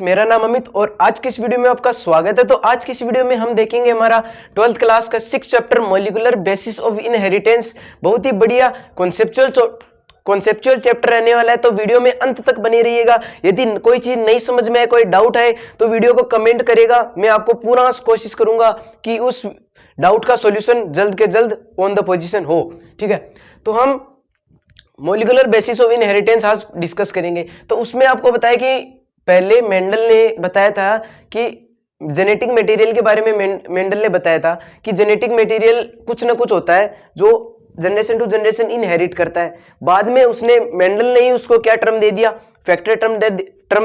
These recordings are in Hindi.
मेरा नाम अमित और आज की इस वीडियो में आपका स्वागत है। तो आज की इस वीडियो में हम देखेंगे हमारा 12th क्लास का 6th chapter molecular basis of inheritance. बहुत ही बढ़िया कॉन्सेप्चुअल चैप्टर रहने वाला है, तो वीडियो में अंत तक बने रहिएगा। यदि कोई चीज नहीं समझ में है, कोई डाउट है तो वीडियो को कमेंट करेगा, मैं आपको पूरा कोशिश करूंगा कि उस डाउट का सॉल्यूशन जल्द के जल्द ऑन द पोजीशन हो। ठीक है, तो हम मॉलिक्यूलर बेसिस ऑफ इनहेरिटेंस आज डिस्कस करेंगे। तो उसमें आपको बताया कि पहले मेंडल ने बताया था कि जेनेटिक मटेरियल के बारे में मेंडल ने बताया था कि जेनेटिक मटेरियल कुछ ना कुछ होता है जो जनरेशन टू जनरेशन इनहेरिट करता है। बाद में उसने मेंडल ने ही उसको क्या टर्म दे दिया, फैक्टर टर्म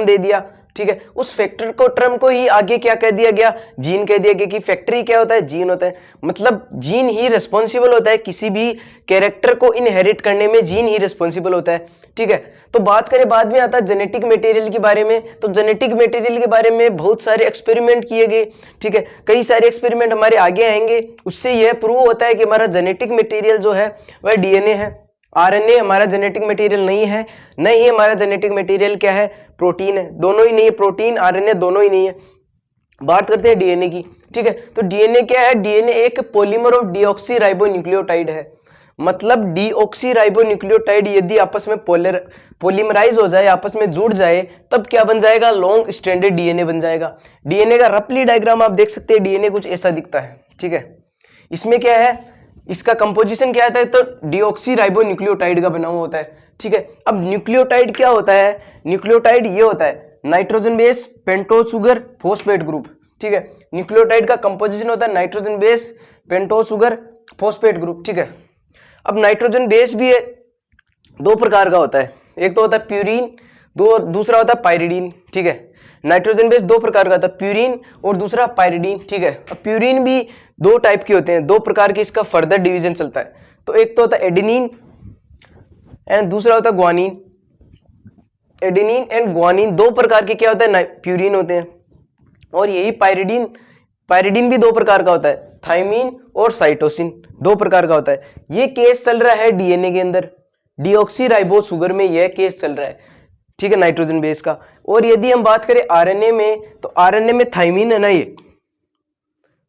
दे दिया। ठीक है, उस फैक्टर को टर्म को ही आगे क्या कह दिया गया, जीन कह दिया गया कि फैक्टरी क्या होता है, जीन होता है। मतलब जीन ही रिस्पॉन्सिबल होता है किसी भी कैरेक्टर को इनहेरिट करने में, जीन ही रिस्पॉन्सिबल होता है। ठीक है, तो बात करें बाद में आता है जेनेटिक मटेरियल के बारे में। तो जेनेटिक मटेरियल के बारे में बहुत सारे एक्सपेरिमेंट किए गए। ठीक है, कई सारे एक्सपेरिमेंट हमारे आगे आएंगे, उससे यह प्रूव होता है कि हमारा जेनेटिक मटेरियल जो है वह डीएनए है। आरएनए हमारा जेनेटिक मटेरियल नहीं है, नहीं हमारा जेनेटिक मटेरियल क्या है, प्रोटीन है। दोनों ही नहीं है, प्रोटीन आरएनए दोनों ही नहीं है। बात करते हैं डीएनए की। ठीक है, तो डीएनए क्या है, डीएनए एक पॉलीमर ऑफ डीऑक्सी राइबोन्यूक्लियोटाइड है। मतलब डीऑक्सी राइबोन्यूक्लियोटाइड यदि आपस में पॉलीमराइज हो जाए, आपस में जुड़ जाए, तब क्या बन जाएगा, लॉन्ग स्ट्रैंडेड डीएनए बन जाएगा। डीएनए का रफली डायग्राम आप देख सकते हैं, डीएनए कुछ ऐसा दिखता है। ठीक है, इसमें क्या है, इसका कंपोजिशन क्या आता है, तो डीऑक्सी राइबोन्यूक्लियोटाइड का बना हुआ होता है। ठीक है, अब न्यूक्लियोटाइड क्या होता है, न्यूक्लियोटाइड ये होता है nitrogen base pentose sugar phosphate group. ठीक है, न्यूक्लियोटाइड का कंपोजिशन होता है nitrogen base pentose sugar phosphate group. ठीक है, अब नाइट्रोजन बेस भी है, दो प्रकार का होता है, एक तो होता है प्यूरिन, दूसरा होता है पायरिडीन। ठीक है, नाइट्रोजन बेस दो प्रकार का होता है, प्यूरिन और दूसरा पायरिडीन। ठीक है, अब प्यूरिन भी दो टाइप के होते हैं, दो प्रकार के इसका फर्दर डिवीजन चलता है। तो एक तो होता है एडेनिन एंड दूसरा होता है ग्वानिन। एडेनिन एंड ग्वानिन दो प्रकार के क्या होते हैं, प्यूरिन होते हैं। और यही पायरिडीन भी दो प्रकार का होता है, थाइमिन और साइटोसिन, दो प्रकार का होता है। ये केस चल रहा है डीएनए के अंदर, डीऑक्सी राइबोज शुगर में यह केस चल रहा है। ठीक है, नाइट्रोजन बेस का। और यदि हम बात करें आरएनए में, तो आरएनए में थाइमिन है ना, ये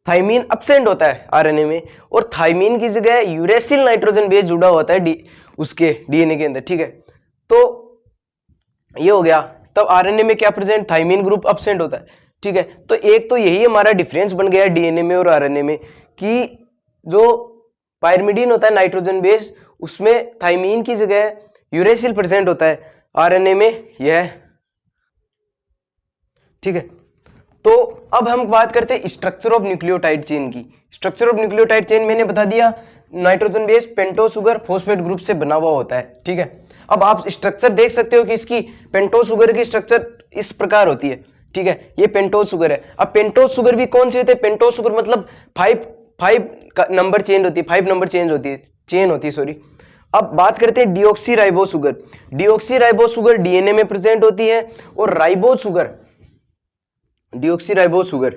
थाइमिन एब्सेंट होता है आरएनए में, और थाइमिन की जगह यूरेसिल नाइट्रोजन बेस जुड़ा होता है उसके डीएनए के अंदर। ठीक है, तो ये हो गया। तब आरएनए में क्या प्रेजेंट, थाइमिन ग्रुप एब्सेंट होता है। ठीक है, तो एक तो यही हमारा डिफरेंस बन गया डीएनए में और आरएनए में कि जो पायरिमिडीन होता है नाइट्रोजन बेस, उसमें थाइमिन की जगह यूरेसिल प्रेजेंट होता है, आरएनए में यह। ठीक है, तो अब हम बात करते हैं स्ट्रक्चर ऑफ न्यूक्लियोटाइड चेन की। स्ट्रक्चर ऑफ न्यूक्लियोटाइड चेन मैंने बता दिया, nitrogen base pentose sugar phosphate group से बना हुआ होता है। ठीक है, अब आप स्ट्रक्चर देख सकते हो कि इसकी पेंटोज शुगर की स्ट्रक्चर इस प्रकार होती है। ठीक है, ये पेंटोज शुगर है। अब पेंटोज शुगर भी कौन से होते हैं, पेंटोज शुगर मतलब फाइव नंबर चेन होती है, 5 नंबर चेन होती है सॉरी। अब बात करते हैं deoxy ribose sugar. Deoxy ribose sugar DNA में प्रेजेंट होती है, और ribose sugar, deoxy ribose sugar,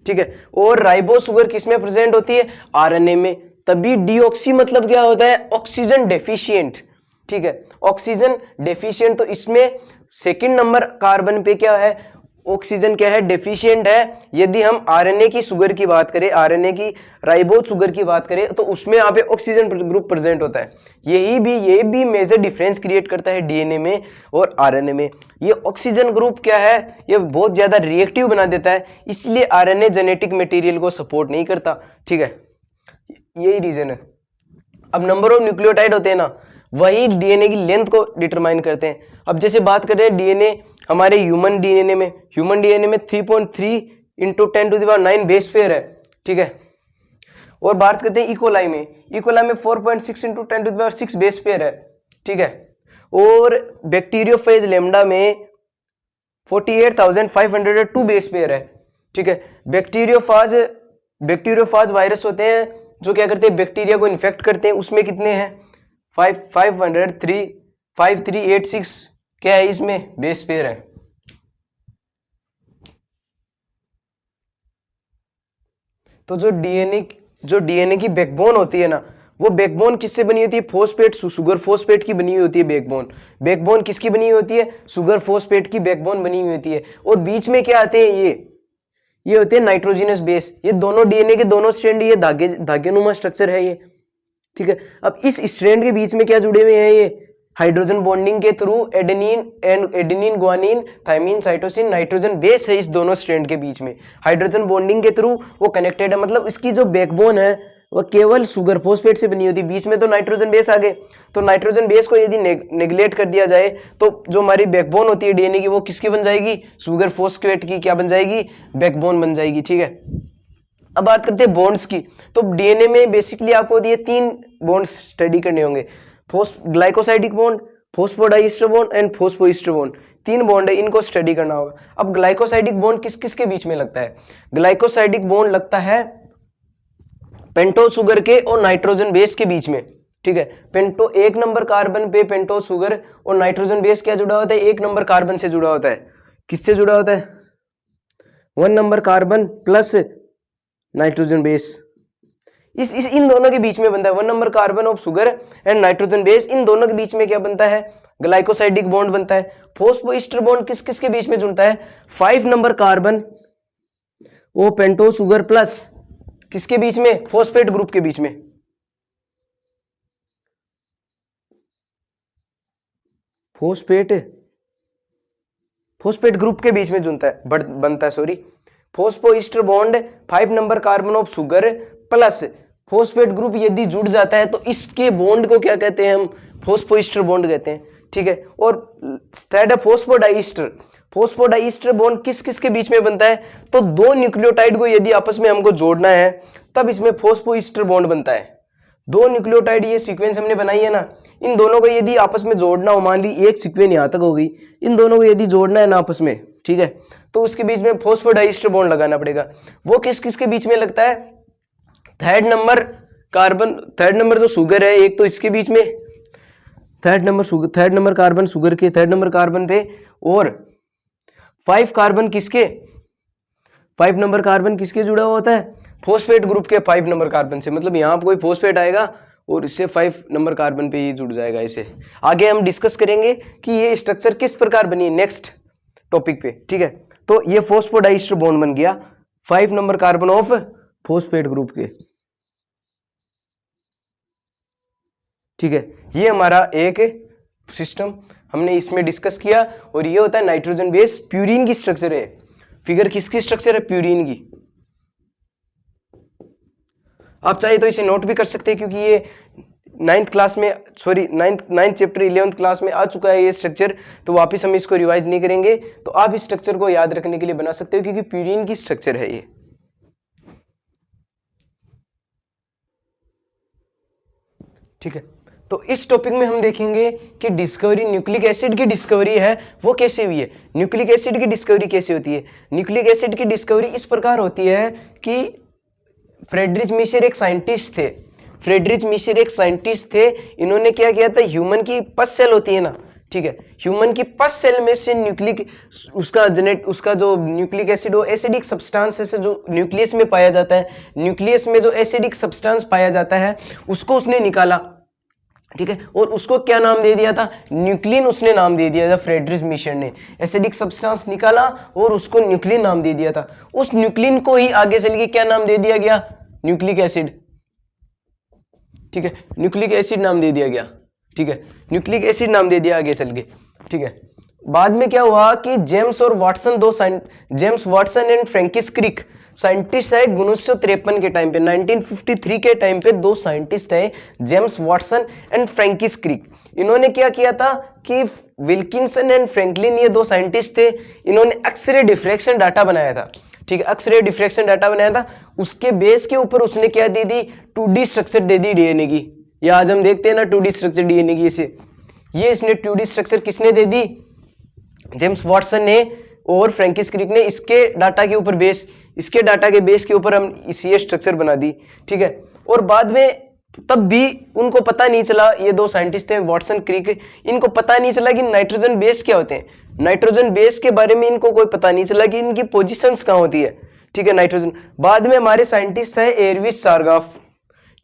ठीक है, और राइबोज शुगर किसमें प्रेजेंट होती है, आरएनए में। तभी डीऑक्सी मतलब क्या होता है, ऑक्सीजन डेफिशिएंट। ठीक है, ऑक्सीजन डेफिशिएंट, तो इसमें सेकंड नंबर कार्बन पे क्या है, ऑक्सीजन क्या है, डेफिशिएंट है। यदि हम आरएनए की शुगर की बात करें, आरएनए की राइबोज शुगर की बात करें, तो उसमें यहाँ पे ऑक्सीजन ग्रुप प्रेजेंट होता है। ये भी मेजर डिफरेंस क्रिएट करता है डीएनए में और आरएनए में। ये ऑक्सीजन ग्रुप क्या है, ये बहुत ज्यादा रिएक्टिव बना देता है, इसलिए आरएनए जेनेटिक मटेरियल को सपोर्ट नहीं करता। ठीक है, यही रीजन है। अब नंबर ऑफ न्यूक्लियोटाइड होते हैं ना, वही डीएनए की लेंथ को डिटरमाइन करते हैं। अब जैसे बात करें डीएनए हमारे ह्यूमन डीएनए में 3.3 × 10⁹ बेस पेयर है। ठीक है, और बात करते हैं इकोलाई में 4.6 × 10⁶ बेस पेयर है। ठीक है, और बैक्टीरियोफेज लेमडा में 48,502 बेस पेयर है। ठीक है, बैक्टीरियोफाज वायरस होते हैं जो क्या करते हैं, बैक्टीरिया को इन्फेक्ट करते हैं, उसमें कितने हैं, 5386 क्या है, इसमें बेस पेयर है। तो जो डीएनए की बैकबोन होती है ना, वो बैकबोन किससे बनी होती है? फॉस्फेट, सुगर फॉस्फेट की बनी हुई होती है बैकबोन। बैकबोन किसकी बनी हुई होती है? सुगर फॉस्फेट की बैकबोन बनी हुई होती है। और बीच में क्या आते हैं? ये होते हैं नाइट्रोजनस बेस। ये दोनों डीएनए के दोनों स्ट्रैंड, ये धागेनुमा स्ट्रक्चर है ये, ठीक है। अब इस स्ट्रैंड के बीच में क्या जुड़े हुए हैं? ये हाइड्रोजन बॉन्डिंग के through adenine guanine thymine cytosine nitrogen base है इस दोनों स्ट्रैंड के बीच में, हाइड्रोजन बॉन्डिंग के थ्रू वो कनेक्टेड है। मतलब इसकी जो बैकबोन है वो केवल सुगर फॉस्फेट से बनी होती है, बीच में तो नाइट्रोजन बेस आ गए। तो नाइट्रोजन बेस को यदि नेग्लेक्ट कर दिया जाए तो जो हमारी बैकबोन होती है डीएनए की वो किसकी बन जाएगी? सुगर फॉस्फेट की क्या बन जाएगी? बैकबोन बन जाएगी, ठीक है। अब बात करते हैं बॉन्ड्स की। तो डीएनए में बेसिकली आपको ये 3 बॉन्ड्स स्टडी करने होंगे, glycosidic bond, phosphodiester bond and phosphoester bond. 3 bond है, इनको स्टडी करना होगा। अब ग्लाइकोसाइडिक बॉन्ड किस किस के बीच में लगता है? ग्लाइकोसाइडिक बॉन्ड लगता है पेंटोज शुगर के और नाइट्रोजन बेस के बीच में, ठीक है। पेंटो 1 नंबर कार्बन पे पेंटोज शुगर और नाइट्रोजन बेस क्या जुड़ा होता है? 1 नंबर कार्बन से जुड़ा होता है। किससे जुड़ा होता है? 1 number carbon plus nitrogen base. इन दोनों के बीच में बनता है 1 number carbon of sugar and nitrogen base. इन दोनों के बीच में क्या बनता है? ग्लाइकोसाइडिक बॉन्ड बनता है। फॉस्फोइस्टर बॉन्ड किस किस के बीच में जुड़ता है? 5 नंबर कार्बन ओ पेंटोज शुगर प्लस किसके बीच में? फॉस्फेट ग्रुप के बीच में। फॉस्फेट ग्रुप के बीच में बनता है sorry. Phosphoester bond 5 number carbon of sugar plus phosphate group यदि जुड़ जाता है तो इसके बॉन्ड को क्या कहते हैं? हम फॉस्फोइस्टर बॉन्ड कहते हैं, ठीक है। और थर्ड है फॉस्फोडाइस्टर। फॉस्फोडाइस्टर बॉन्ड किस किस के बीच में बनता है? तो 2 न्यूक्लियोटाइड को यदि आपस में हमको जोड़ना है तब इसमें फॉस्फोइस्टर बॉन्ड बनता है। 2 न्यूक्लियोटाइड, ये सीक्वेंस हमने बनाई है ना, इन दोनों को यदि आपस में जोड़ना हो, मान ली एक सीक्वेंस यहां तक हो गई, इन दोनों को यदि जोड़ना है ना आपस में, ठीक है, तो उसके बीच में फॉस्फोडाइस्टर बॉन्ड लगाना पड़ेगा। वो किस किस के बीच में लगता है? थर्ड नंबर जो शुगर है एक, तो इसके बीच में थर्ड नंबर कार्बन शुगर के थर्ड नंबर कार्बन पे, और 5 नंबर कार्बन किसके जुड़ा हुआ होता है? फॉस्फेट ग्रुप के 5 नंबर कार्बन से। मतलब यहाँ पर कोई फॉस्फेट आएगा और इससे 5 नंबर कार्बन पे ये जुड़ जाएगा। इसे आगे हम डिस्कस करेंगे कि ये स्ट्रक्चर किस प्रकार बनी है नेक्स्ट टॉपिक पे, ठीक है। तो ये फॉस्फोडाइस्टर बॉन्ड बन गया 5 number carbon of phosphate group के, ठीक है। ये हमारा एक सिस्टम हमने इसमें डिस्कस किया। और ये होता है नाइट्रोजन बेस। प्यूरिन की स्ट्रक्चर है, फिगर किसकी स्ट्रक्चर है? प्यूरिन की। आप चाहे तो इसे नोट भी कर सकते हैं क्योंकि ये 9th चैप्टर 11th क्लास में आ चुका है ये स्ट्रक्चर, तो वापस हम इसको रिवाइज नहीं करेंगे। तो आप इस स्ट्रक्चर को याद रखने के लिए बना सकते हो क्योंकि प्यूरिन की स्ट्रक्चर है ये, ठीक है। तो इस टॉपिक में हम देखेंगे कि न्यूक्लिक एसिड की डिस्कवरी है वो कैसे हुई है। न्यूक्लिक एसिड की डिस्कवरी कैसे होती है? न्यूक्लिक एसिड की डिस्कवरी इस प्रकार होती है कि फ्रेडरिच मिशर एक साइंटिस्ट थे। इन्होंने क्या किया था? ह्यूमन की पस सेल होती है ना, ठीक है, ह्यूमन की पस सेल में से उसका जो न्यूक्लिक एसिड वो एसिडिक सब्सटेंस से जो न्यूक्लियस में पाया जाता है, न्यूक्लियस में जो एसिडिक सब्सटेंस पाया जाता है उसको उसने निकाला, ठीक है। और उसको क्या नाम दे दिया था? न्यूक्लिन उसने नाम दे दिया था। फ्रेडरिच मिशर ने एसिडिक सब्सटेंस निकाला और उसको न्यूक्लिन नाम दे दिया था। उस न्यूक्लिन को ही आगे चल के क्या नाम दे दिया गया? न्यूक्लिक एसिड, ठीक है, न्यूक्लिक एसिड नाम दे दिया गया, ठीक है, न्यूक्लिक एसिड नाम दे दिया आगे चल के, ठीक है। बाद में क्या हुआ कि James Watson and Francis Crick scientist है 1953 के टाइम पे, 1953 के टाइम पे 2 साइंटिस्ट है, जेम्स वाटसन एंड फ्रैंकिस क्रिक। इन्होंने क्या किया था कि विल्किंसन एंड फ्रैंकलिन, ये 2 साइंटिस्ट थे, इन्होंने एक्सरे डिफ्रैक्शन डाटा बनाया था, ठीक है, एक्सरे डिफ्रैक्शन डाटा बनाया था। उसके बेस के ऊपर उसने क्या दे दी? 2D स्ट्रक्चर दे दी डीएनए की। ये आज हम देखते हैं ना 2D स्ट्रक्चर डीएनए की, इसने 2D स्ट्रक्चर किसने दे दी? जेम्स वाटसन ने और फ्रैंकिस क्रिक ने। इसके डाटा के बेस के ऊपर हम ये स्ट्रक्चर बना दी, ठीक है। और बाद में तब भी उनको पता नहीं चला, ये 2 साइंटिस्ट थे वाटसन क्रिक, इनको पता नहीं चला कि नाइट्रोजन बेस क्या होते हैं। नाइट्रोजन बेस के बारे में इनको कोई पता नहीं चला कि इनकी पोजीशंस कहाँ होती है, ठीक है, नाइट्रोजन। बाद में हमारे साइंटिस्ट है एरविस चारगाफ,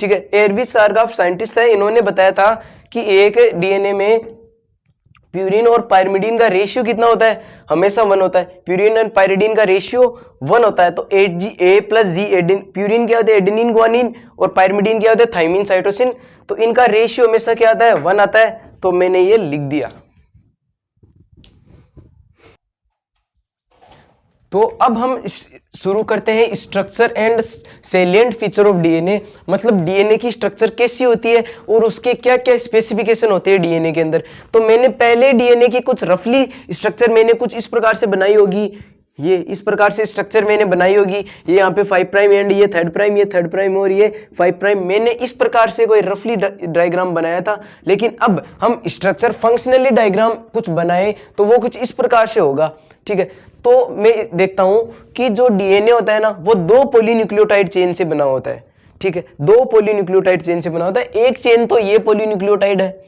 ठीक है। एरविस सारगाफ साइंटिस्ट है, इन्होंने बताया था कि एक डीएनए में प्यूरिन और पायरिमिडीन का रेशियो कितना होता है, हमेशा 1 होता है। प्यूरिन एंड पायरिडीन का रेशियो 1 होता है। तो A+G प्यूरिन क्या होता है, एडेनिन ग्वानिन, और पायरिमिडीन क्या होता है, थाइमिन साइटोसिन। तो इनका रेशियो हमेशा क्या आता है, 1 आता है। तो मैंने ये लिख दिया। तो अब हम शुरू करते हैं structure and salient feature of DNA, मतलब डीएनए की स्ट्रक्चर कैसी होती है और उसके क्या क्या स्पेसिफिकेशन होते हैं डीएनए के अंदर। तो मैंने पहले डीएनए की कुछ रफली स्ट्रक्चर मैंने कुछ इस प्रकार से बनाई होगी, ये इस प्रकार से स्ट्रक्चर मैंने बनाई होगी। ये यहाँ पे 5 प्राइम एंड ये 3rd प्राइम, ये 3rd प्राइम और ये 5 प्राइम। मैंने इस प्रकार से कोई रफली डायग्राम बनाया था। लेकिन अब हम स्ट्रक्चर फंक्शनली डायग्राम कुछ बनाए तो वो कुछ इस प्रकार से होगा, ठीक है। तो मैं देखता हूं कि जो डीएनए होता है ना, वो 2 पॉलीन्यूक्लियोटाइड चेन से बना होता है, ठीक है। 2 पॉलीन्यूक्लियोटाइड चेन से बना होता है। एक चेन तो ये पॉलीन्यूक्लियोटाइड है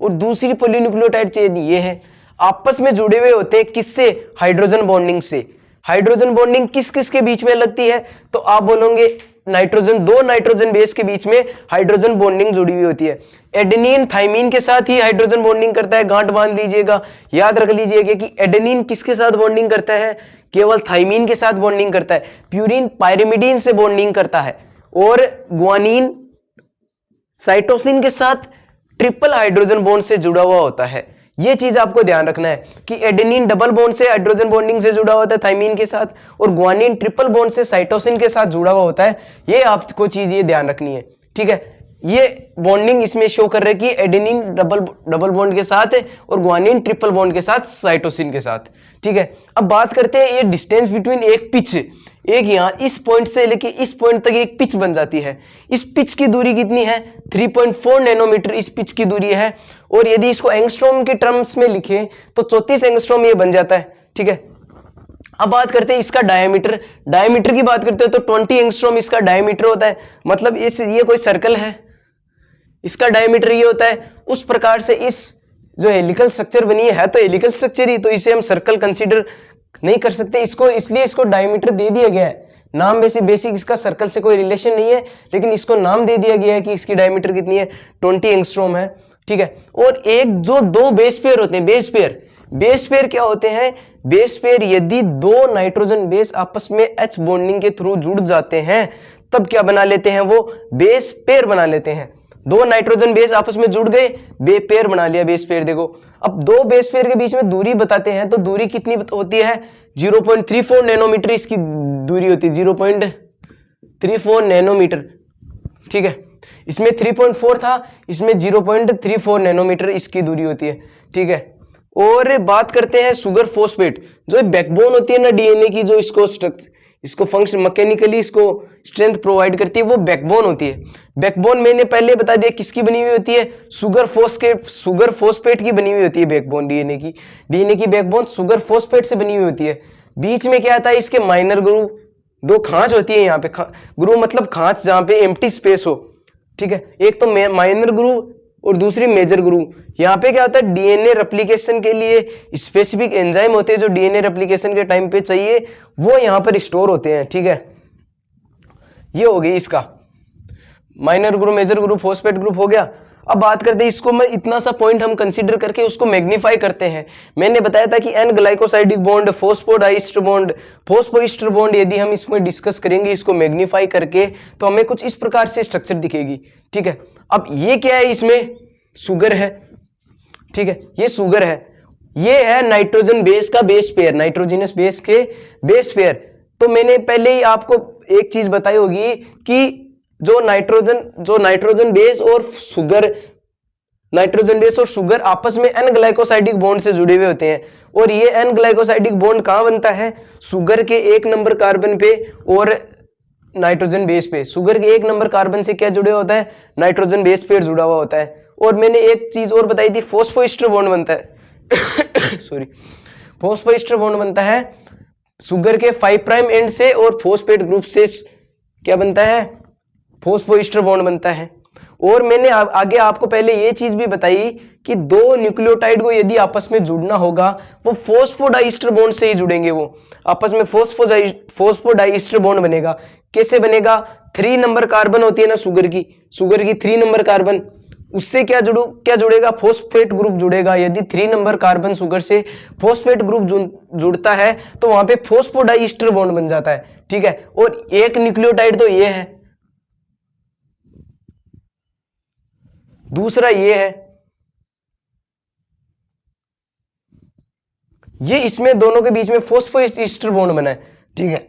और दूसरी पॉलीन्यूक्लियोटाइड चेन ये है। आपस में जुड़े हुए होते हैं किससे, हाइड्रोजन बॉन्डिंग से। हाइड्रोजन बॉन्डिंग किस किस के बीच में लगती है, तो आप बोलोगे नाइट्रोजन, 2 नाइट्रोजन बेस के बीच में हाइड्रोजन बॉन्डिंग जुड़ी हुई होती है। एडेनिन थाइमिन के साथ ही हाइड्रोजन बॉन्डिंग करता है, गांठ बांध लीजिएगा, याद रख लीजिएगा कि एडेनिन किसके साथ बॉन्डिंग करता है, केवल थाइमिन के साथ बॉन्डिंग करता है। प्यूरिन पायरिमिडीन से बॉन्डिंग करता है और ग्वानिन साइटोसिन के साथ ट्रिपल हाइड्रोजन बॉन्ड से जुड़ा हुआ होता है। ये चीज आपको ध्यान रखना है कि एडेनिन डबल बॉन्ड से हाइड्रोजन बॉन्डिंग से जुड़ा होता है थाइमिन के साथ, और ग्वानिन ट्रिपल बॉन्ड से साइटोसिन के साथ जुड़ा हुआ होता है। ये आपको चीज ये ध्यान रखनी है, ठीक है। ये बॉन्डिंग इसमें शो कर रहा है कि एडेनिन डबल बॉन्ड के साथ है और ग्वानिन ट्रिपल बॉन्ड के साथ साइटोसिन के साथ, ठीक है। अब बात करते हैं ये डिस्टेंस बिटवीन एक पिच, एक यहाँ इस पॉइंट से लेके इस पॉइंट तक एक पिच बन जाती है। इस पिच की दूरी कितनी है, 3.4 नैनोमीटर इस पिच की दूरी है। और यदि इसको एंगस्ट्रॉम के टर्म्स में लिखें तो 34 एंगस्ट्रॉम ये बन जाता है, ठीक है। अब बात करते हैं इसका डायमीटर। डायमीटर की बात करते हैं तो 20 एंगस्ट्रॉम इसका डायमीटर होता है। मतलब ये कोई सर्कल है, इसका डायमीटर ये होता है। उस प्रकार से इस जो हेलिकल स्ट्रक्चर बनी है तो हेलिकल स्ट्रक्चर ही, तो इसे हम सर्कल कंसीडर नहीं कर सकते इसको, इसलिए इसको डायमीटर दे दिया गया है। नाम बेसिक इसका सर्कल से कोई रिलेशन नहीं है, लेकिन इसको नाम दे दिया गया है कि इसकी डायमीटर कितनी है, 20 एंगस्ट्रॉम है, ठीक है। और एक जो 2 बेस पेयर होते हैं, बेस पेयर क्या होते हैं, बेस पेयर यदि 2 नाइट्रोजन बेस आपस में H बॉन्डिंग के थ्रू जुड़ जाते हैं तब क्या बना लेते हैं, वो बेस पेयर बना लेते हैं। 2 नाइट्रोजन बेस आपस में जुड़ गए, पेयर बना लिया बेस पेयर। देखो अब 2 बेस पेयर के बीच में दूरी बताते हैं, तो दूरी कितनी होती है, 0.34 नैनोमीटर इसकी दूरी होती है, 0.34 नैनोमीटर, ठीक है। इसमें 3.4 था, इसमें 0.34 नैनोमीटर इसकी दूरी होती है, ठीक है। और बात करते हैं सुगर फॉस्फेट, जो बैकबोन होती है ना डीएनए की, जो इसको फंक्शन मैकेनिकली इसको स्ट्रेंथ प्रोवाइड करती है, वो बैकबोन होती है। बैकबोन मैंने पहले बता दिया किसकी बनी हुई होती है, सुगर फॉस्फेट की बनी हुई होती है बैकबोन। डीएनए की बैकबोन सुगर फॉस्फेट से बनी हुई होती है। बीच में क्या आता है, इसके माइनर ग्रूव, 2 खांच होती है यहाँ पे, ग्रूव मतलब खांच जहाँ पे एम्प्टी स्पेस हो, ठीक है। एक तो माइनर ग्रूव और दूसरी मेजर ग्रूव। यहाँ पे क्या होता है, डीएनए रेप्लिकेशन के लिए स्पेसिफिक एंजाइम होते हैं जो डीएनए रेप्लिकेशन के टाइम पे चाहिए, वो यहाँ पर स्टोर होते हैं, ठीक है। ये हो गई इसका minor group, major group, phosphate group हो गया। अब बात करते हैं इसको, मैं इतना सा पॉइंट हम कंसीडर करके उसको मैग्नीफाई करते हैं। मैंने बताया था कि N glycosidic bond, phosphodiester bond, phosphoester bond, यदि हम इसमें डिस्कस करेंगे इसको मैग्नीफाई करके तो हमें कुछ इस प्रकार से स्ट्रक्चर दिखेगी, ठीक है। अब ये क्या है, इसमें शुगर है, ठीक है, ये शुगर है, ये है नाइट्रोजन बेस का बेस पेयर, नाइट्रोजनस बेस के बेस पेयर। तो मैंने पहले ही आपको एक चीज बताई होगी कि जो नाइट्रोजन बेस और शुगर आपस में एन ग्लाइकोसाइडिक बॉन्ड से जुड़े हुए होते हैं। और ये एन ग्लाइकोसाइडिक बॉन्ड कहां बनता है, शुगर के 1 नंबर कार्बन पे और नाइट्रोजन बेस पे। शुगर के 1 नंबर कार्बन से क्या जुड़े होता है, नाइट्रोजन बेस पेयर जुड़ा हुआ होता है। और मैंने एक चीज और बताई थी, फॉस्फोइस्टर बॉन्ड बनता है सॉरी, फॉस्फोइस्टर बॉन्ड बनता है शुगर के 5 प्राइम एंड से और फॉस्फेट ग्रुप से क्या बनता है, फॉस्फोइस्टर बॉन्ड बनता है। और मैंने आगे आपको पहले ये चीज भी बताई कि दो न्यूक्लियोटाइड को यदि आपस में जुड़ना होगा वो फॉस्फोडाइस्टर बॉन्ड से ही जुड़ेंगे, वो आपस में फॉस्फोडाइस्टर बॉन्ड बनेगा। कैसे बनेगा? 3 नंबर कार्बन होती है ना शुगर की 3 नंबर कार्बन, उससे क्या जुड़ेगा? फॉस्फेट ग्रुप जुड़ेगा। यदि 3 नंबर कार्बन शुगर से फॉस्फेट ग्रुप जुड़ता है तो वहां पे फॉस्फोडाइस्टर बॉन्ड बन जाता है, ठीक है। और एक न्यूक्लियोटाइड तो ये है, दूसरा ये है, ये इसमें दोनों के बीच में फॉस्फोएस्टर बॉन्ड बना है, ठीक है।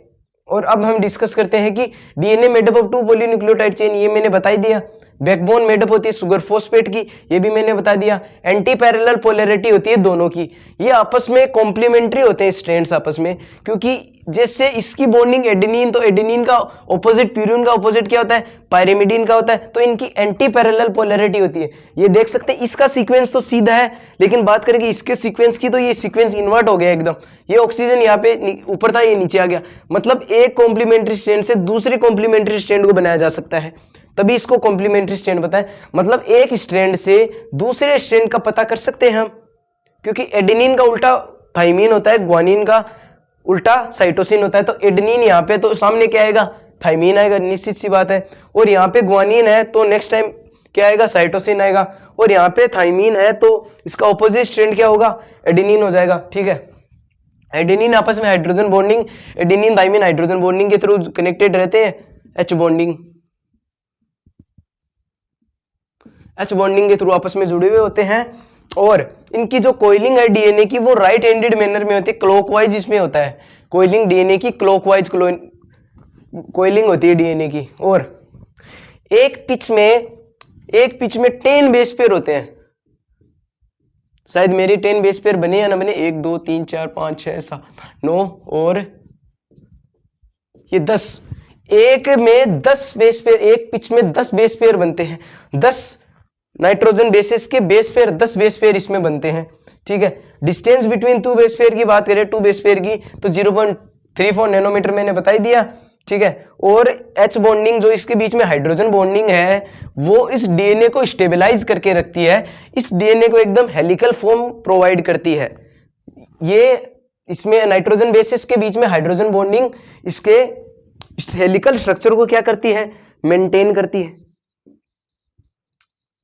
और अब हम डिस्कस करते हैं कि DNA made up of 2 polynucleotide chain, ये मैंने बता ही दिया। बैकबोन मेडअप होती है शुगर फॉस्फेट की, ये भी मैंने बता दिया। एंटी पैरेलल पोलैरिटी होती है दोनों की, ये आपस में कॉम्प्लीमेंट्री होते हैं स्ट्रैंड्स आपस में, क्योंकि जैसे इसकी बॉन्डिंग एडेनिन, तो एडेनिन का ऑपोजिट प्यूरिन का ऑपोजिट क्या होता है? पायरिमिडीन का होता है, तो इनकी एंटी पैरेलल पोलैरिटी होती है। ये देख सकते हैं इसका सीक्वेंस तो सीधा है, लेकिन बात करेंगे इसके सीक्वेंस की तो ये सीक्वेंस इन्वर्ट हो गया एकदम। ये ऑक्सीजन यहाँ पे ऊपर था, ये नीचे आ गया, मतलब एक कॉम्प्लीमेंट्री स्ट्रैंड से दूसरे कॉम्प्लीमेंट्री स्ट्रैंड को बनाया जा सकता है, तभी इसको कॉम्प्लीमेंट्री स्ट्रैंड बताएं। मतलब एक स्ट्रैंड से दूसरे स्ट्रैंड का पता कर सकते हैं हम, क्योंकि एडेनिन का उल्टा थाइमिन होता है, ग्वानिन का उल्टा साइटोसिन होता है, तो एडेनिन यहाँ पे तो सामने क्या आएगा? थाइमिन आएगा, निश्चित सी बात है। और यहाँ पे ग्वानिन है तो नेक्स्ट टाइम क्या आएगा? साइटोसिन आएगा। और यहाँ पे थाइमिन है तो इसका ऑपोजिट स्ट्रैंड क्या होगा? एडेनिन हो जाएगा, ठीक है। एडेनिन आपस में hydrogen bonding, adenine thymine hydrogen bonding के थ्रू कनेक्टेड रहते हैं, एच बॉन्डिंग के थ्रू आपस में जुड़े हुए होते हैं। और इनकी जो कोइलिंग है डीएनए की वो राइट हैंडेड मैनर में होती है, क्लॉकवाइज इसमें होता है कोइलिंग डीएनए की, क्लॉकवाइज कोइलिंग होती है डीएनए की। और एक पिच में 10 बेस पेयर होते हैं, शायद मेरी 10 बेस पेयर बने या ना बने, 1 2 3 4 5 6 7 9 और ये 10, एक में 10 बेस पेयर, एक पिच में 10 बेस पेयर बनते हैं। 10 नाइट्रोजन बेसिस के बेस पेयर, 10 बेस पेयर इसमें बनते हैं, ठीक है। डिस्टेंस बिटवीन 2 बेस पेयर की बात करें, 2 बेस पेयर की, तो 0.34 नैनोमीटर मैंने बता ही दिया, ठीक है। और एच बॉन्डिंग जो इसके बीच में हाइड्रोजन बॉन्डिंग है वो इस डीएनए को स्टेबलाइज करके रखती है, इस डीएनए को एकदम हेलिकल फॉर्म प्रोवाइड करती है। ये इसमें नाइट्रोजन बेसिस के बीच में हाइड्रोजन बॉन्डिंग इसके हेलिकल स्ट्रक्चर को क्या करती है? मेंटेन करती है।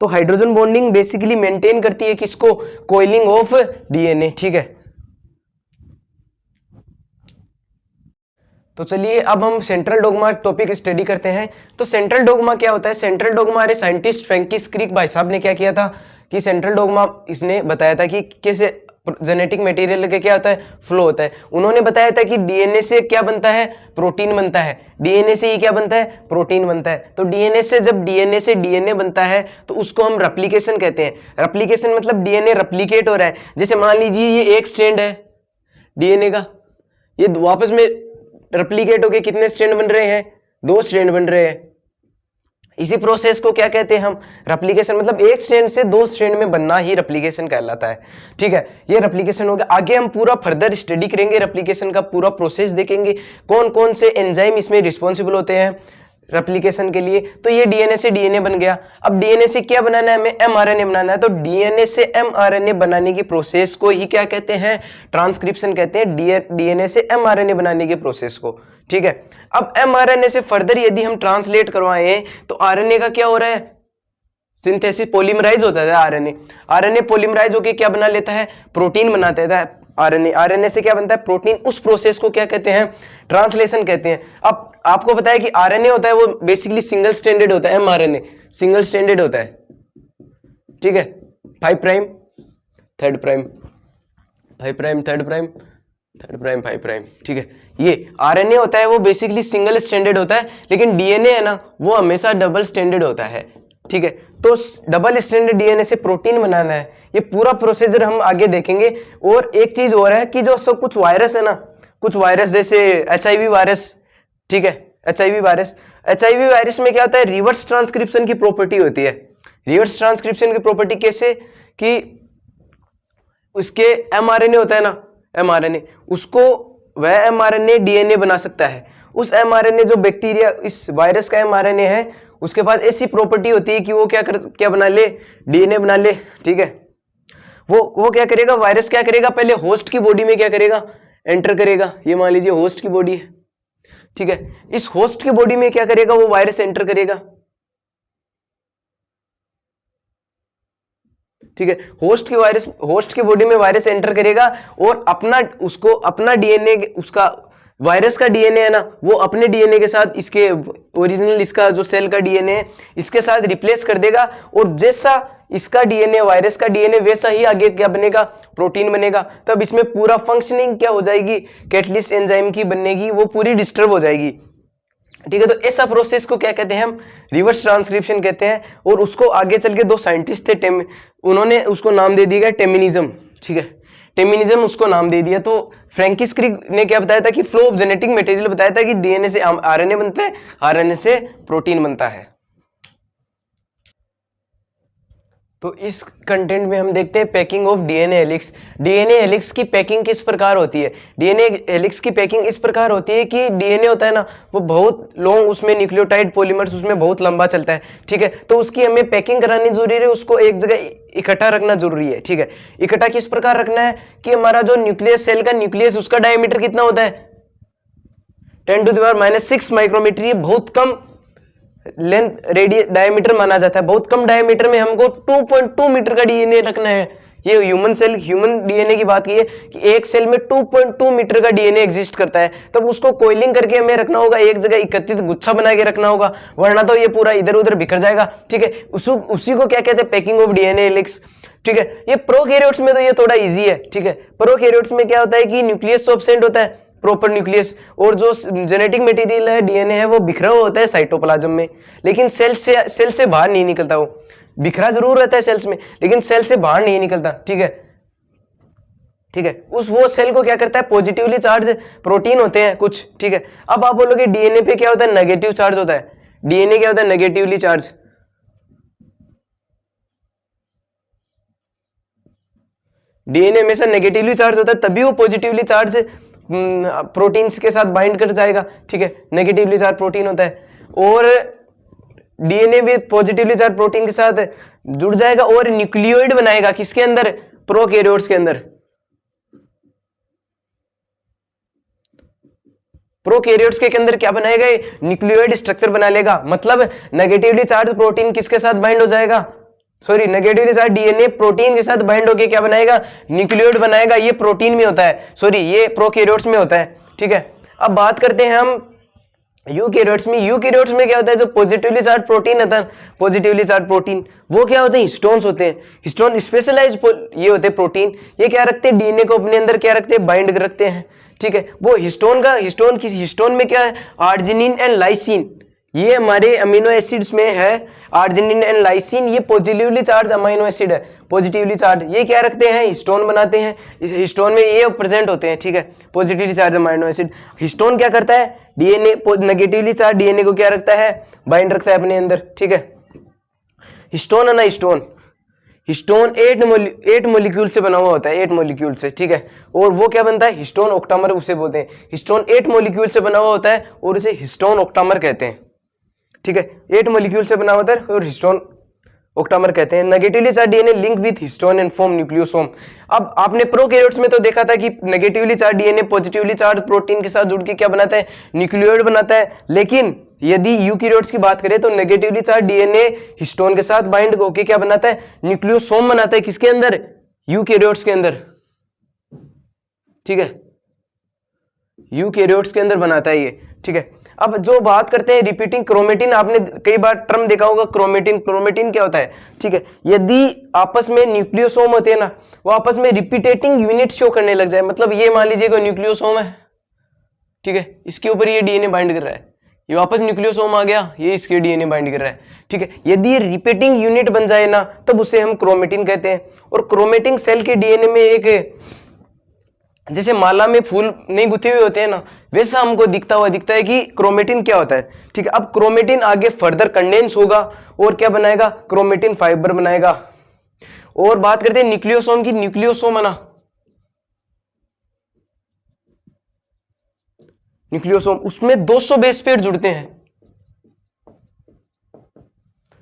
तो हाइड्रोजन बॉन्डिंग बेसिकली मेंटेन करती है किसको? कोइलिंग ऑफ डीएनए, ठीक है। तो चलिए अब हम सेंट्रल डोग्मा टॉपिक स्टडी करते हैं। तो सेंट्रल डोग्मा क्या होता है? सेंट्रल डोग्मा हमारे साइंटिस्ट फ्रैंकिस क्रिक भाई साहब ने क्या किया था कि सेंट्रल डोग्मा इसने बताया था कि कैसे जेनेटिक मटेरियल का क्या होता है? फ्लो होता है। उन्होंने बताया था कि डीएनए से क्या बनता है? प्रोटीन बनता है। डीएनए से ये क्या बनता है? प्रोटीन बनता है। तो डीएनए से जब डीएनए से डीएनए बनता है तो उसको हम रेप्लिकेशन कहते हैं। रेप्लिकेशन मतलब डीएनए रेप्लिकेट हो रहा है। जैसे मान लीजिए ये एक स्ट्रैंड है डीएनए का, ये वापस में रेप्लिकेट होके कितने स्ट्रैंड बन रहे हैं? 2 स्ट्रैंड बन रहे हैं। इसी प्रोसेस को क्या कहते हैं हम? रेप्लिकेशन। मतलब एक स्ट्रैंड से 2 स्ट्रैंड में बनना ही रेप्लिकेशन कहलाता है, ठीक है। ये रेप्लिकेशन हो गया। आगे हम पूरा फर्दर स्टडी करेंगे, रेप्लिकेशन का पूरा प्रोसेस देखेंगे, कौन कौन से एंजाइम इसमें रिस्पॉन्सिबल होते हैं रेप्लिकेशन के लिए। तो ये डीएनए से डीएनए बन गया। अब डीएनए से क्या बनाना है? हमें एमआरएनए बनाना है। तो डीएनए से एमआरएनए बनाने की प्रोसेस को ही क्या कहते हैं? ट्रांसक्रिप्शन कहते हैं, डीएनए से एमआरएनए बनाने की प्रोसेस को, ठीक है। अब एमआरएनए से फर्दर यदि हम ट्रांसलेट करवाएं तो आरएनए का क्या हो रहा है? सिंथेसिस, पॉलीमराइज होता है आरएनए पॉलीमराइज होकर क्या बना लेता है? प्रोटीन बना देता है आरएनए से क्या बनता है? प्रोटीन। उस प्रोसेस को क्या कहते हैं? ट्रांसलेशन कहते हैं। अब आपको पता है कि आरएनए होता है वो बेसिकली सिंगल स्ट्रैंडेड होता है, एमआरएनए सिंगल स्ट्रैंडेड होता है, ठीक है। 5 prime 3 prime 5 prime 3 prime 3 prime 5 prime, ठीक है। ये आरएनए होता है वो बेसिकली सिंगल स्ट्रैंडेड होता है, लेकिन डीएनए है ना वो हमेशा डबल स्ट्रैंडेड होता है, ठीक है। तो डबल स्ट्रैंडेड डीएनए से प्रोटीन बनाना है, ये पूरा प्रोसीजर हम आगे देखेंगे। और एक चीज और है कि जो सब कुछ वायरस है ना, कुछ वायरस जैसे एचआईवी वायरस, ठीक है, एचआईवी वायरस में क्या होता है? रिवर्स ट्रांसक्रिप्शन की प्रॉपर्टी होती है। रिवर्स ट्रांसक्रिप्शन की प्रॉपर्टी कैसे? कि उसके एमआरएनए होता है ना, एमआरएनए, उसको वह एमआरएनए डीएनए बना सकता है, उस mRNA जो बैक्टीरिया इस वायरस का mRNA है उसके पास ऐसी प्रॉपर्टी होती है कि वो क्या बना ले, डीएनए बना ले। ठीक है, वो क्या करेगा, वायरस क्या करेगा, पहले होस्ट की बॉडी में क्या करेगा, एंटर करेगा। ये मान लीजिए होस्ट की बॉडी है। ठीक है, इस होस्ट की बॉडी में क्या करेगा, वो वायरस एंटर करेगा। ठीक है, होस्ट की बॉडी में वायरस एंटर करेगा और अपना डीएनए, उसका वायरस का डीएनए है ना, वो अपने डीएनए के साथ इसके ओरिजिनल, इसका जो सेल का डीएनए है इसके साथ रिप्लेस कर देगा। और जैसा इसका डीएनए वायरस का डीएनए वैसा ही आगे क्या बनेगा, प्रोटीन बनेगा। तब इसमें पूरा फंक्शनिंग क्या हो जाएगी, कैटलिस्ट एंजाइम की बनेगी, वो पूरी डिस्टर्ब हो जाएगी। ठीक है, तो ऐसा प्रोसेस को क्या कहते हैं हम, रिवर्स ट्रांसक्रिप्शन कहते हैं। और उसको आगे चल के दो साइंटिस्ट थे, उन्होंने उसको नाम दे दिया टेमिनिज्म। ठीक है, टेमिनिज्म उसको नाम दे दिया। तो फ्रैंकिस क्रिक ने क्या बताया था कि फ्लो ऑफ जेनेटिक मटेरियल बताया था कि डीएनए से आरएनए बनता है, आरएनए से प्रोटीन बनता है। तो इस कंटेंट में हम देखते हैं packing of DNA helix. DNA helix की पैकिंग किस प्रकार होती है। डीएनए हेलिक्स की पैकिंग इस प्रकार होती है कि डीएनए होता है ना, वो बहुत लॉन्ग, उसमें न्यूक्लियोटाइड पॉलीमर्स उसमें बहुत लंबा चलता है। ठीक है, तो उसकी हमें पैकिंग करानी जरूरी है, उसको एक जगह इकट्ठा रखना जरूरी है। ठीक है, इकट्ठा किस प्रकार रखना है कि हमारा जो न्यूक्लियस, सेल का न्यूक्लियस, उसका डायमीटर कितना होता है, 10⁻⁻⁶ माइक्रोमीटर। ये बहुत कम लेंथ डायमीटर माना जाता है। बहुत कम डायमीटर में हमको 2.2 मीटर का डीएनए रखना है। ये ह्यूमन डीएनए की बात की है कि एक सेल में 2.2 मीटर का डीएनए एग्जिस्ट करता है। तब उसको कोइलिंग करके हमें रखना होगा, एक जगह एकत्रित गुच्छा बना के रखना होगा, वरना तो ये पूरा इधर उधर बिखर जाएगा। ठीक है, उसी को क्या कहते हैं, पैकिंग ऑफ डीएनए हेलिक्स। ठीक है, ये प्रोकैरियोट्स में तो ये थोड़ा इजी है। ठीक है, प्रोकैरियोट्स में क्या होता है कि न्यूक्लियस तो एब्सेंट होता है, प्रॉपर न्यूक्लियस, और जो जेनेटिक मटेरियल है, डीएनए है, वो बिखरा हुआ होता है साइटोप्लाज्म में। लेकिन सेल से बाहर नहीं निकलता, वो बिखरा जरूर रहता है सेल्स में, लेकिन सेल से बाहर नहीं निकलता। ठीक है, ठीक है, वो सेल को क्या करता है, पॉजिटिवली चार्ज प्रोटीन होते हैं कुछ। ठीक है, अब आप बोलोगे डीएनए पे क्या होता है, नेगेटिव चार्ज होता है। डीएनए क्या होता है, नेगेटिवली चार्ज। डीएनए हमेशा नेगेटिवली चार्ज होता है, तभी वो पॉजिटिवली चार्ज प्रोटीन्स के साथ बाइंड कर जाएगा। ठीक है, नेगेटिवली चार्ज प्रोटीन होता है, और डीएनए भी पॉजिटिवली चार्ज प्रोटीन के साथ जुड़ जाएगा और न्यूक्लियोइड बनाएगा। किसके अंदर, प्रोकैरियोट्स के अंदर। प्रोकैरियोट्स के अंदर क्या बनाएगा, न्यूक्लियोइड स्ट्रक्चर बना लेगा। मतलब नेगेटिवली चार्ज प्रोटीन किसके साथ बाइंड हो जाएगा, sorry, negatively charge DNA protein के साथ बाइंड होके क्या बनाएगा, न्यूक्लियोइड बनाएगा। ये प्रोटीन में होता है, सॉरी, ये प्रोकैरियोट्स में होता है। ठीक है, अब बात करते हैं हम यूकैरियोट्स में। यूकैरियोट्स में क्या होता है, जो पॉजिटिवली चार्ज प्रोटीन होता है, पॉजिटिवली चार्ज प्रोटीन, वो क्या होते हैं, हिस्टोन्स होते हैं। हिस्टोन स्पेशलाइज्ड ये होते हैं प्रोटीन। ये क्या रखते हैं, डीएनए को अपने अंदर क्या रखते हैं, बाइंड रखते हैं। ठीक है, वो हिस्टोन में क्या है, आर्जिनिन एंड लाइसिन। ये हमारे अमीनो एसिड्स में है, आर्जिनिन एंड लाइसिन। ये पॉजिटिवली चार्ज अमीनो एसिड है, पॉजिटिवली चार्ज। ये क्या रखते हैं, हिस्टोन बनाते हैं। इस हिस्टोन में ये प्रेजेंट होते हैं। ठीक है, positively charge amino acid. Histone क्या करता है, डीएनए, नेगेटिवली चार्ज डीएनए को क्या रखता है, बाइंड रखता है अपने अंदर। ठीक है, हिस्टोन है ना, हिस्टोन 8 मॉलिक्यूल से बना हुआ होता है, 8 मॉलिक्यूल से। ठीक है, और वो क्या बनता है, हिस्टोन ऑक्टामर उसे बोलते हैं। हिस्टोन 8 मॉलिक्यूल से बना हुआ होता है और उसे हिस्टोन ऑक्टामर कहते हैं। ठीक है, 8 मॉलिक्यूल से बना होता है और हिस्टोन ऑक्टामर कहते हैं। Negatively charge DNA link with histone and form nucleosome. अब आपने प्रोकैरियोट्स में तो देखा था कि negatively charge DNA positively charge protein के साथ जुड़ के क्या बनाता है, न्यूक्लियोइड बनाता है। लेकिन यदि यूकैरियोट्स की बात करें तो नेगेटिवली चार्ज डीएनए हिस्टोन के साथ बाइंड होकर क्या बनाता है, न्यूक्लियोसोम बनाता है। किसके अंदर, यूकैरियोट्स के अंदर। ठीक है, यूकैरियोट्स के अंदर बनाता है ये। ठीक है, अब जो बात करते हैं रिपीटिंग क्रोमेटिन, आपने कई बार टर्म देखा होगा क्रोमेटिन। क्रोमेटिन क्या होता है, ठीक है, यदि आपस में न्यूक्लियोसोम होते हैं ना, वो आपस में रिपीटेटिंग यूनिट शो करने लग जाए। मतलब ये मान लीजिए कोई न्यूक्लियोसोम है, ठीक है, इसके ऊपर ये डीएनए बाइंड कर रहा है, ये वापस न्यूक्लियोसोम आ गया, ये इसके डीएनए बाइंड कर रहा है। ठीक है, यदि ये रिपीटिंग यूनिट बन जाए ना, तब उसे हम क्रोमेटिन कहते हैं। और क्रोमेटिन सेल के डीएनए में एक, जैसे माला में फूल नहीं गुथे हुए होते हैं ना, वैसा हमको दिखता है कि क्रोमेटिन क्या होता है। ठीक है, अब क्रोमेटिन आगे फर्दर कंडेंस होगा और क्या बनाएगा, क्रोमेटिन फाइबर बनाएगा। और बात करते हैं न्यूक्लियोसोम की। न्यूक्लियोसोम है ना, न्यूक्लियोसोम, उसमें 200 बेस पेयर जुड़ते हैं।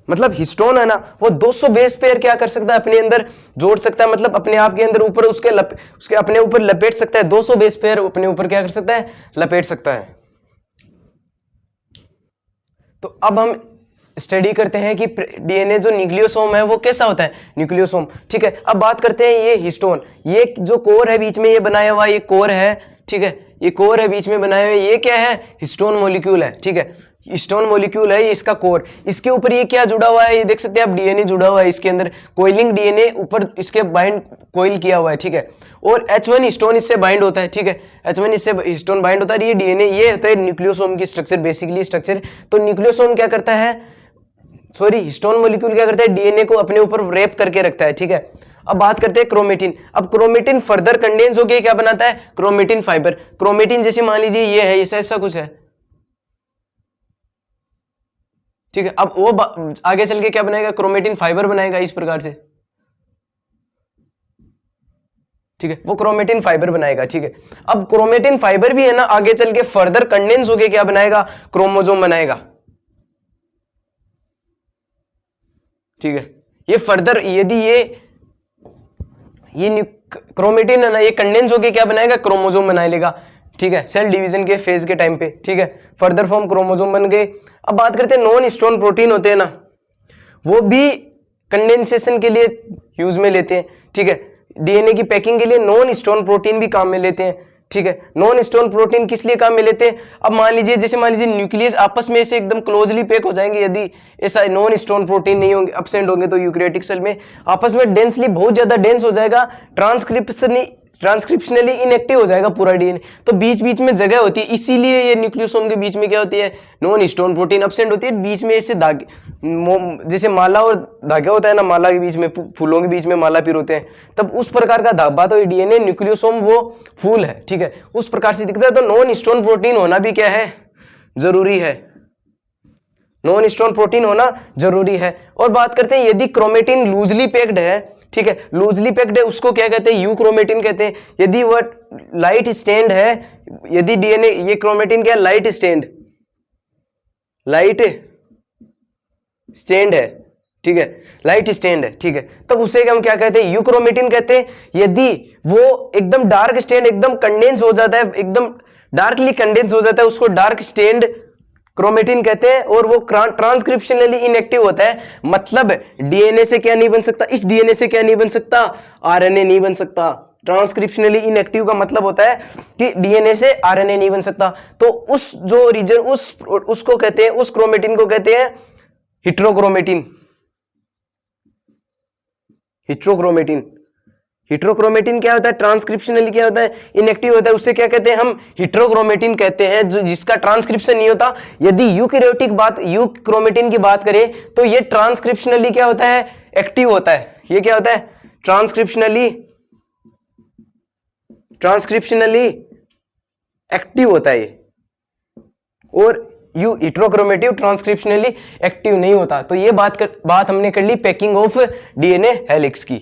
मतलब हिस्टोन है ना, वो 200 बेस पेयर क्या कर सकता है, अपने अंदर जोड़ सकता है, मतलब अपने आप के अंदर ऊपर उसके अपने ऊपर लपेट सकता है। 200 बेस पेयर अपने ऊपर क्या कर सकता है, लपेट सकता है। तो अब हम स्टडी करते हैं कि डीएनए जो न्यूक्लियोसोम है वो कैसा होता है, न्यूक्लियोसोम। ठीक है, अब बात करते हैं ये हिस्टोन, ये जो कोर है बीच में ये बनाया हुआ, ये कोर है, ठीक है, ये कोर है बीच में बनाया हुआ, ये क्या है, हिस्टोन मॉलिक्यूल है। ठीक है, हिस्टोन मॉलिक्यूल है ये, इसका कोर, इसके ऊपर ये क्या जुड़ा हुआ है, ये देख सकते हैं आप, डीएनए जुड़ा हुआ है इसके अंदर, कोइलिंग डीएनए ऊपर इसके बाइंड कोइल किया हुआ है। ठीक है, और H1 हिस्टोन इससे बाइंड होता है। ठीक है, H1 इससे हिस्टोन बाइंड होता है। ये डीएनए, ये होता है न्यूक्लियोसोम की स्ट्रक्चर, बेसिकली स्ट्रक्चर। तो न्यूक्लियोसोम क्या करता है, सॉरी हिस्टोन मॉलिक्यूल क्या करता है, डीएनए को अपने ऊपर रैप करके रखता है। ठीक है, अब बात करते हैं क्रोमेटिन। अब क्रोमेटिन फर्दर कंडेंस होके क्या बनाता है, क्रोमेटिन फाइबर। क्रोमेटिन जैसे मान लीजिए ये है, ऐसा कुछ है। ठीक है, अब वो आगे चल के क्या बनाएगा, क्रोमेटिन फाइबर बनाएगा इस प्रकार से। ठीक है, वो क्रोमेटिन फाइबर बनाएगा। ठीक है, अब क्रोमेटिन फाइबर भी है ना, आगे चल के फर्दर कंडेंस होके क्या बनाएगा, क्रोमोसोम बनाएगा। ठीक है, ये फर्दर यदि ये क्रोमेटिन है ना, ये कंडेंस होके क्या बनाएगा, क्रोमोसोम बना लेगा। ठीक है, सेल डिवीजन के फेज के टाइम पे। ठीक है, फर्दर फॉर्म क्रोमोसोम बन गए। अब बात करते हैं नॉन हिस्टोन प्रोटीन होते हैं ना, वो भी कंडेंसेशन के लिए यूज में लेते हैं। ठीक है, डीएनए की पैकिंग के लिए नॉन हिस्टोन प्रोटीन भी काम में लेते हैं। ठीक है, नॉन हिस्टोन प्रोटीन किस लिए काम में लेते हैं, अब मान लीजिए जैसे मान लीजिए न्यूक्लियस आपस में ऐसे एकदम क्लोजली पैक हो जाएंगे, यदि ऐसा नॉन हिस्टोन प्रोटीन नहीं होंगे, एब्सेंट होंगे, तो यूकैरियोटिक सेल में आपस में डेंसली बहुत ज्यादा डेंस हो जाएगा, ट्रांसक्रिप्शनली इनएक्टिव हो जाएगा पूरा डीएनए। तो बीच बीच में जगह होती है, इसीलिए ये न्यूक्लियोसोम के बीच में क्या होती है, नॉन हिस्टोन प्रोटीन एब्सेंट होती है। बीच में ऐसे धागे, जैसे माला और धागा होता है ना, माला के बीच में, फूलों के बीच में माला पिर होते हैं, तब उस प्रकार का धागा, तो डीएनए न्यूक्लियोसोम वो फूल है। ठीक है, उस प्रकार से दिखता है। तो नॉन हिस्टोन प्रोटीन होना भी क्या है, जरूरी है, नॉन हिस्टोन प्रोटीन होना जरूरी है। और बात करते हैं यदि क्रोमेटिन लूजली पैक्ड है, ठीक है, लूजली पैक्ड है, उसको क्या कहते हैं, यू क्रोमेटिन कहते हैं। यदि वह लाइट स्टेन्ड है, यदि डीएनए, ये क्रोमेटिन क्या, लाइट स्टेन्ड है। ठीक है, लाइट स्टेन्ड है। ठीक है, तब उसे हम क्या कहते हैं, यू क्रोमेटिन कहते हैं। यदि वो एकदम डार्क स्टेन्ड, एकदम कंडेंस हो जाता है, एकदम डार्कली कंडेंस हो जाता है, उसको डार्क स्टेन्ड क्रोमेटिन कहते हैं। और वो ट्रांसक्रिप्शनली इनएक्टिव होता है, मतलब डीएनए से क्या नहीं बन सकता, इस डीएनए से क्या नहीं बन सकता, आरएनए नहीं बन सकता। ट्रांसक्रिप्शनली इनएक्टिव का मतलब होता है कि डीएनए से आरएनए नहीं बन सकता। तो उस जो रीजन, उसको कहते हैं, उस क्रोमेटिन को कहते हैं हिट्रोक्रोमेटिन। हिट्रोक्रोमेटिन क्या होता है, ट्रांसक्रिप्शनली क्या होता है, इनएक्टिव होता है, उससे क्या कहते हैं, हम हिट्रोक्रोमेटिन कहते हैं, जो जिसका ट्रांसक्रिप्शन नहीं होता। यदि यूक्रोमेटिन की बात करें तो ये ट्रांसक्रिप्शनली क्या होता है, एक्टिव होता है। ये क्या होता है, ट्रांसक्रिप्शनली एक्टिव होता है ये, और हिट्रोक्रोमेटिव ट्रांसक्रिप्शनली एक्टिव नहीं होता। तो ये बात हमने कर ली पैकिंग ऑफ डीएनए हेलिक्स की।